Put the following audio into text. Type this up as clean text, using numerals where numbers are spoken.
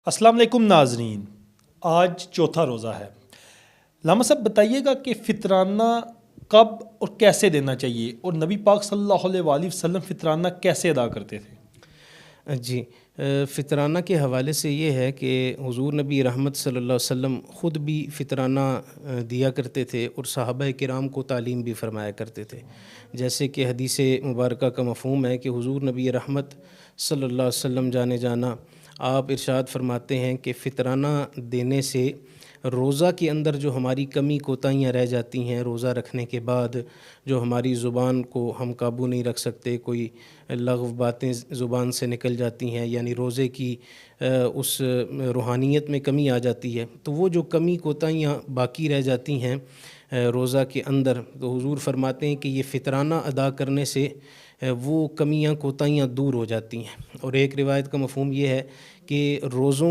السلام علیکم ناظرین، آج چوتھا روزہ ہے۔ علامہ صاحب بتائیے گا کہ فطرانہ کب اور کیسے دینا چاہیے، اور نبی پاک صلی اللہ علیہ وآلہ وسلم فطرانہ کیسے ادا کرتے تھے؟ جی، فطرانہ کے حوالے سے یہ ہے کہ حضور نبی رحمت صلی اللہ علیہ وسلم خود بھی فطرانہ دیا کرتے تھے اور صحابہ کرام کو تعلیم بھی فرمایا کرتے تھے۔ جیسے کہ حدیث مبارکہ کا مفہوم ہے کہ حضور نبی رحمت صلی اللہ علیہ وسلم جانے جانا آپ ارشاد فرماتے ہیں کہ فطرانہ دینے سے روزہ کے اندر جو ہماری کمی کوتاہیاں رہ جاتی ہیں، روزہ رکھنے کے بعد جو ہماری زبان کو ہم قابو نہیں رکھ سکتے، کوئی لغو باتیں زبان سے نکل جاتی ہیں، یعنی روزے کی اس روحانیت میں کمی آ جاتی ہے، تو وہ جو کمی کوتاہیاں باقی رہ جاتی ہیں روزہ کے اندر، تو حضور فرماتے ہیں کہ یہ فطرانہ ادا کرنے سے وہ کمیاں کوتاہیاں دور ہو جاتی ہیں۔ اور ایک روایت کا مفہوم یہ ہے کہ روزوں